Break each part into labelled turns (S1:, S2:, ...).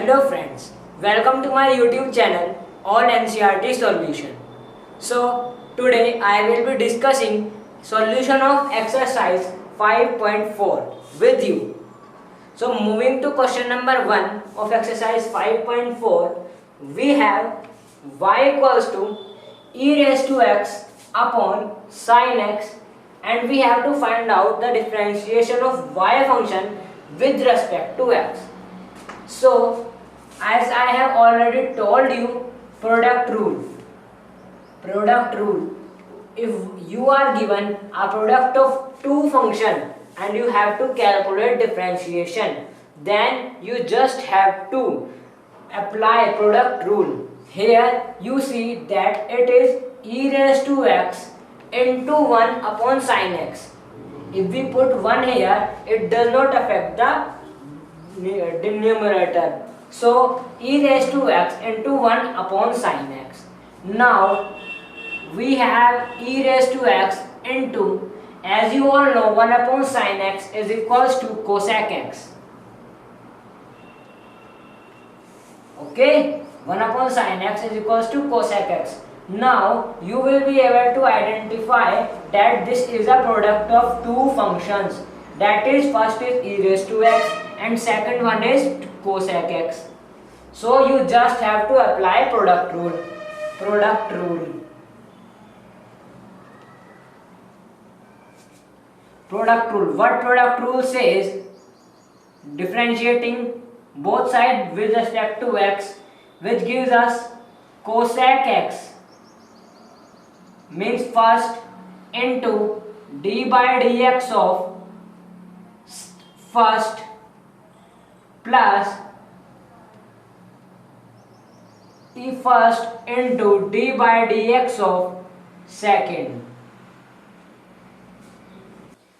S1: Hello friends, welcome to my YouTube channel All NCERT Solution. So today I will be discussing solution of exercise 5.4 with you. So moving to question number 1 of exercise 5.4, we have y equals to e raised to x upon sin x, and we have to find out the differentiation of y function with respect to x. So, as I have already told you, product rule. If you are given a product of two functions and you have to calculate differentiation, then you just have to apply product rule. Here you see that it is e raised to x into 1 upon sin x. If we put 1 here, it does not affect the numerator. So e raised to x into 1 upon sin x. Now we have e raised to x into, as you all know, 1 upon sin x is equals to cosec x. Okay, 1 upon sin x is equals to cosec x. Now you will be able to identify that this is a product of two functions. That is, first is e raised to x and second one is cosec x. So you just have to apply product rule. What product rule says? Differentiating both sides with respect to x, which gives us cosec x, means first into d by dx of first plus e first into d by dx of second.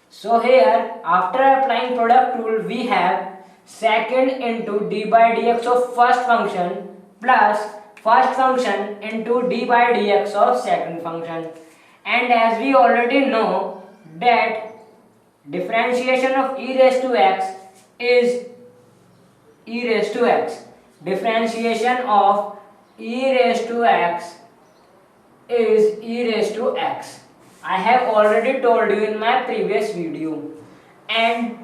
S1: So here, after applying product rule, we have second into d by dx of first function plus first function into d by dx of second function. And as we already know that differentiation of e raised to x is e raised to x. Differentiation of e raised to x is e raised to x. I have already told you in my previous video. And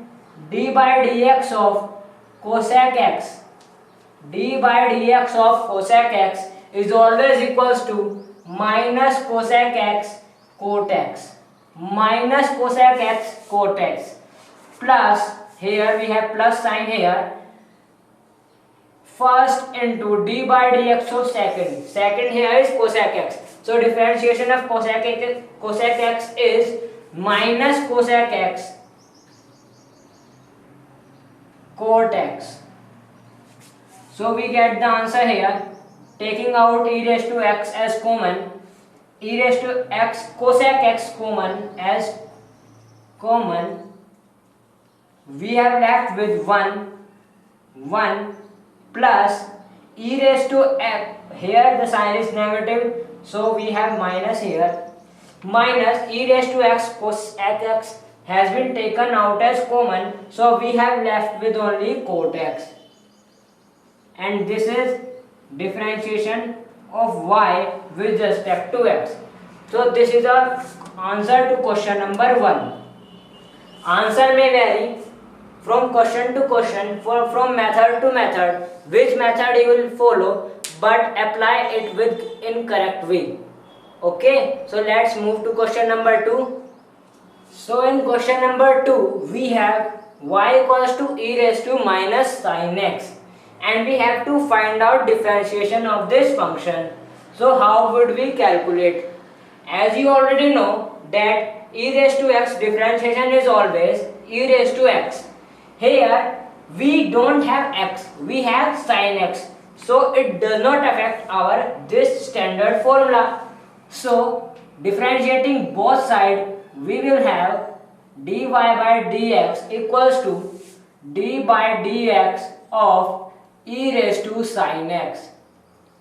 S1: d by dx of cosec x, is always equals to minus cosec x cot x, plus, here we have plus sign here, first into d by dx of second here is cosec x. So differentiation of cosec x is minus cosec x cot x. So we get the answer here, taking out e raised to x as common, e raised to x cosec x common as common, we have left with 1 plus e raised to x, here the sign is negative, so we have minus here, minus e raised to x cosec x has been taken out as common, so we have left with only cot x. And this is differentiation of y with respect to x. So this is our answer to question number 1. Answer may vary from question to question, from method to method, which method you will follow, but apply it with incorrect way. Okay, so let's move to question number 2. So in question number 2, we have y equals to e raised to minus sin x, and we have to find out differentiation of this function. So how would we calculate? As you already know that e raised to x differentiation is always e raised to x. Here we don't have x, we have sin x, so it does not affect our this standard formula. So differentiating both sides, we will have dy by dx equals to d by dx of e raised to sin x.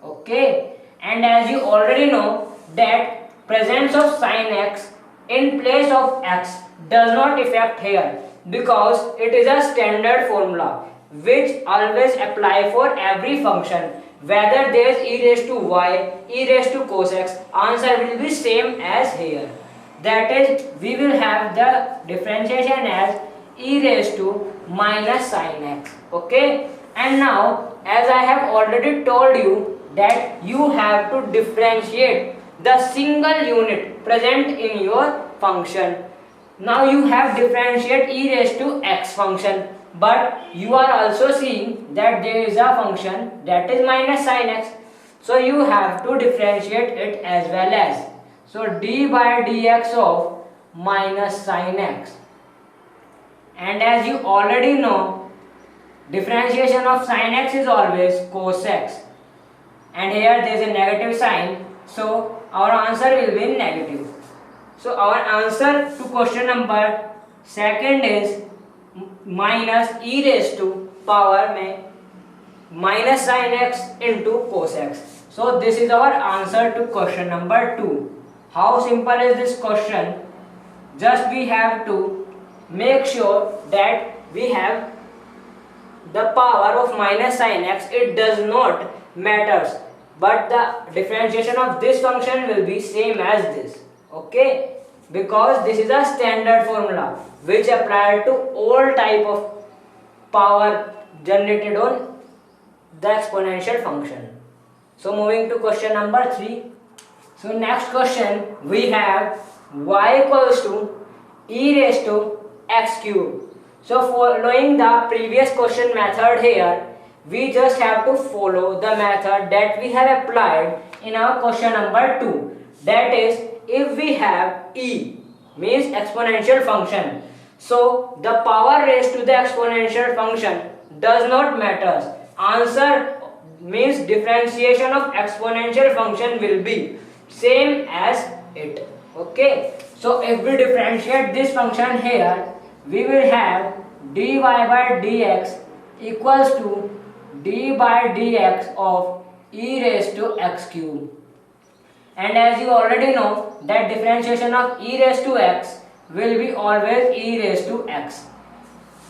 S1: Okay, and as you already know that presence of sin x in place of x does not affect here, because it is a standard formula. which always apply for every function. Whether there is e raised to y, e raised to cos x, answer will be same as here. That is, we will have the differentiation as e raised to minus sin x. Okay. And now, as I have already told you that you have to differentiate the single unit present in your function. Now you have differentiate e raised to x function, but you are also seeing that there is a function that is minus sin x. So you have to differentiate it as well as. So d by dx of minus sin x. And as you already know, differentiation of sin x is always cos x. And here there is a negative sign, so our answer will be negative. So our answer to question number second is minus e raised to power में minus sin x into cos x. So this is our answer to question number 2. How simple is this question? Just we have to make sure that we have the power of minus sin x. It does not matters, but the differentiation of this function will be same as this. Okay, because this is a standard formula which applied to all type of power generated on the exponential function. So moving to question number 3. So next question we have y equals to e raised to x cube. So following the previous question method here, we just have to follow the method that we have applied in our question number 2. That is, if we have e means exponential function, so the power raised to the exponential function does not matter. Answer means differentiation of exponential function will be same as it. Okay, so if we differentiate this function here, we will have dy by dx equals to d by dx of e raised to x cube. And as you already know that differentiation of e raised to x will be always e raised to x.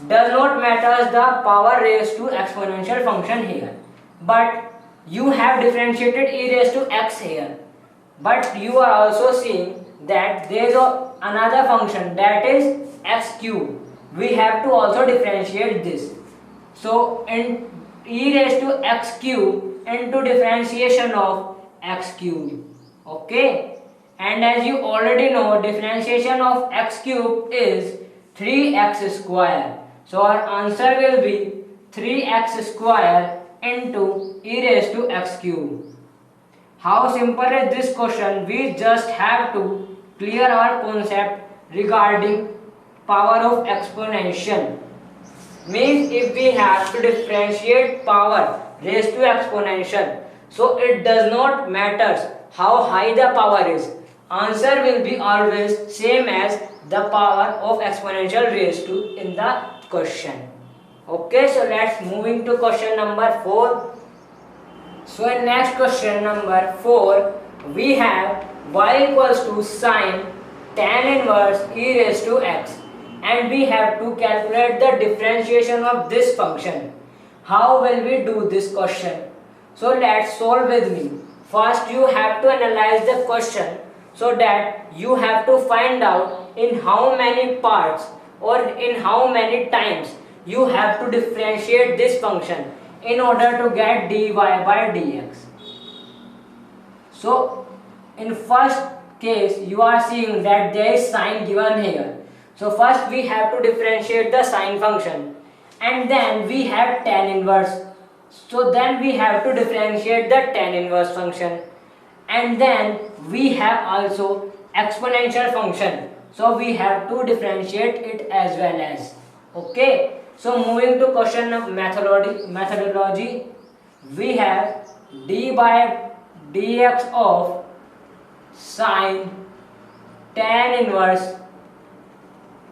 S1: Does not matter the power raised to exponential function here, but you have differentiated e raised to x here, but you are also seeing that there is another function that is x cube. We have to also differentiate this. So in e raised to x cube into differentiation of x cube. Okay, and as you already know, differentiation of x cube is 3x square. So our answer will be 3x square into e raised to x cube. How simple is this question? We just have to clear our concept regarding power of exponential. Means if we have to differentiate power raised to exponential, so it does not matter how high the power is. Answer will be always same as the power of exponential raised to in the question. Okay, so let's moving to question number 4. So in next question number 4, we have y equals to sine tan inverse e raised to x, and we have to calculate the differentiation of this function. How will we do this question? So let's solve with me. First you have to analyze the question, so that you have to find out in how many parts or in how many times you have to differentiate this function in order to get dy by dx. So in first case you are seeing that there is sine given here. So first we have to differentiate the sine function, and then we have tan inverse. So then we have to differentiate the tan inverse function, and then we have also exponential function. So we have to differentiate it as well as. Okay. So moving to question of methodology, we have d by dx of sine tan inverse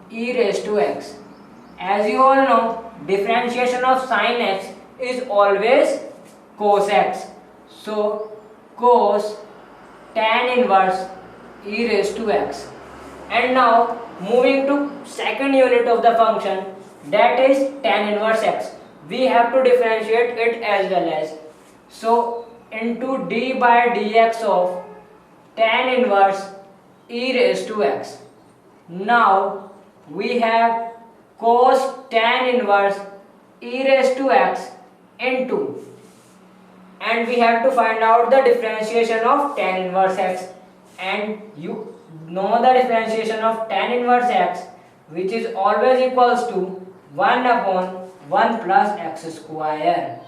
S1: e raised to x. As you all know, differentiation of sine x is always cos x. So cos tan inverse e raised to x. And now moving to second unit of the function, that is tan inverse x. we have to differentiate it as well as. So into d by dx of tan inverse e raised to x. Now we have cos tan inverse e raised to x into, and we have to find out the differentiation of tan inverse x, and you know the differentiation of tan inverse x, which is always equals to 1 upon 1 plus x square.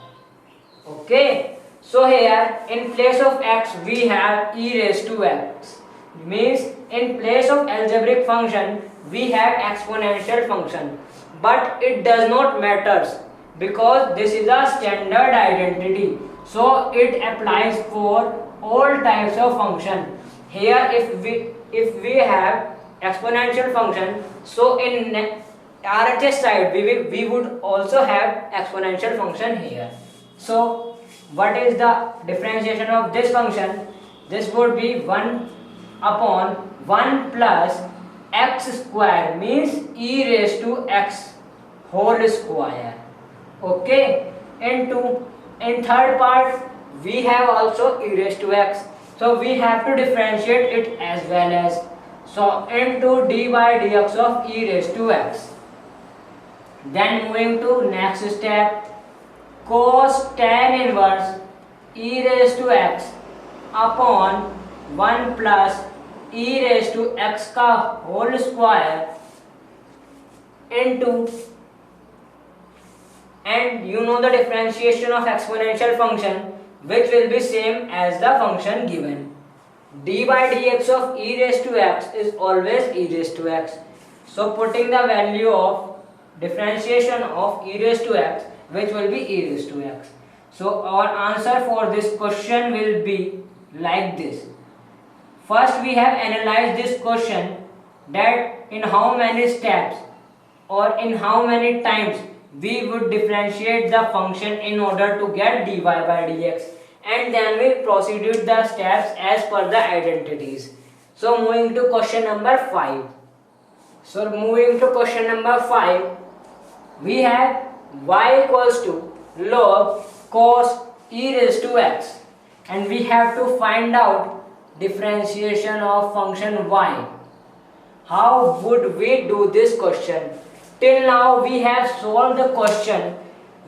S1: Okay, so here in place of x we have e raised to x, means in place of algebraic function we have exponential function, but it does not matters because this is a standard identity, so it applies for all types of function. Here if we have exponential function, so in RHS side we would also have exponential function here. So what is the differentiation of this function? This would be 1 upon 1 plus x square, means e raised to x whole square. Okay, into in third part we have also e raised to x, so we have to differentiate it as well as. So into d by dx of e raised to x. Then moving to next step, cos tan inverse e raised to x upon 1 plus e raised to x का whole square into, and you know the differentiation of exponential function, which will be same as the function given. D by dx of e raised to x is always e raised to x. So putting the value of differentiation of e raised to x, which will be e raised to x. So our answer for this question will be like this. First we have analyzed this question, that in how many steps or in how many times we would differentiate the function in order to get dy by dx, and then we proceeded the steps as per the identities. So moving to question number 5. So moving to question number 5, we have y equals to log cos e raised to x, and we have to find out differentiation of function y. How would we do this question? Till now we have solved the question,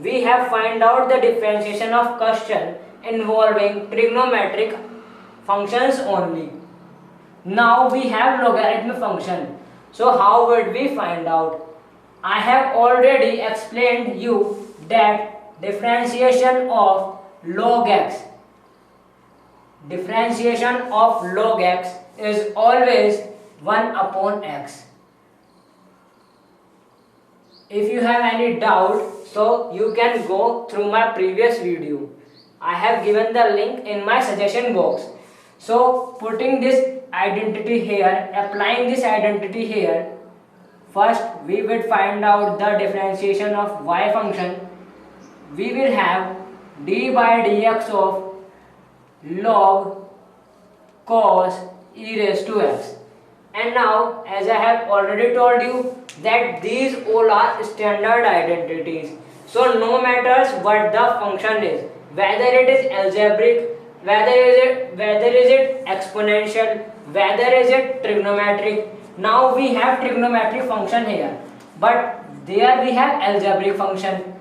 S1: we have find out the differentiation of question involving trigonometric functions only. Now we have logarithmic function, so how would we find out? I have already explained you that differentiation of log x is always 1 upon x. If you have any doubt, so you can go through my previous video. I have given the link in my suggestion box. So putting this identity here, applying this identity here, first we will find out the differentiation of y function. We will have d by dx of log cos e raised to x. And now, as I have already told you, that these all are standard identities. So no matters what the function is, whether it is algebraic, whether is it exponential, whether is it trigonometric. Now we have trigonometric function here, but there we have algebraic function,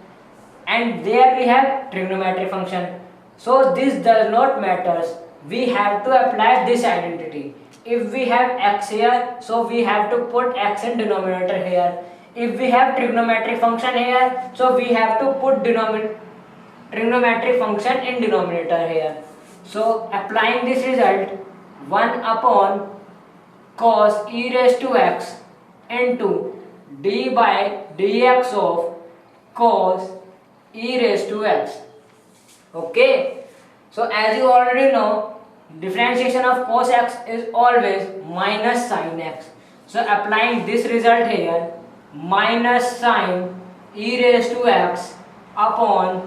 S1: and there we have trigonometric function. So this does not matters. We have to apply this identity. If we have x here, so we have to put x in denominator here. If we have trigonometric function here, so we have to put trigonometric function in denominator here. So applying this result, 1 upon cos e raised to x into d by dx of cos e raised to x. Okay, so as you already know, differentiation of cos x is always minus sin x. So applying this result here, minus sin e raised to x upon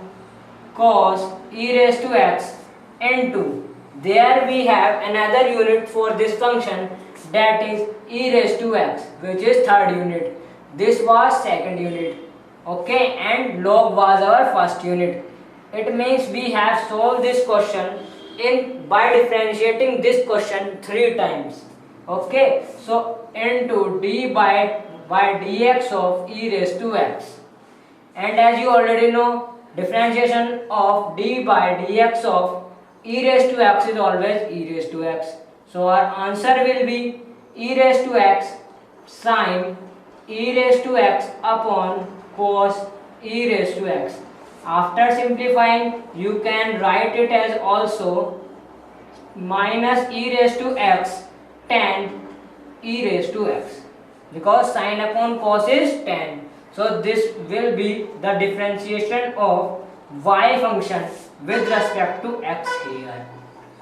S1: cos e raised to x into, there we have another unit for this function, that is e raised to x, which is third unit. This was second unit. Okay, and log was our first unit. It means we have solved this question in by differentiating this question 3 times. Okay, so into d by dx of e raised to x. And as you already know, differentiation of d by dx of e raised to x is always e raised to x. So our answer will be e raised to x sine e raised to x upon cos e raised to x. After simplifying, you can write it as also minus e raised to x tan e raised to x, because sine upon cos is tan. So this will be the differentiation of y function with respect to x here.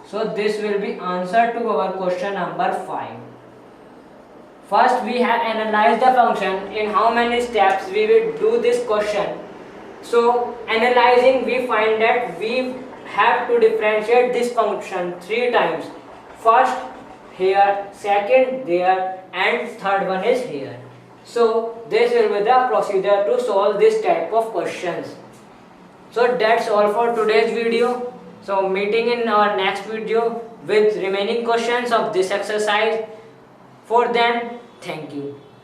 S1: So this will be answer to our question number 5. First we have analyzed the function. In how many steps we will do this question. So analyzing, we find that we have to differentiate this function 3 times. First here, second there, and third one is here. So this will be the procedure to solve this type of questions. So that's all for today's video. So meeting in our next video with remaining questions of this exercise. For then, thank you.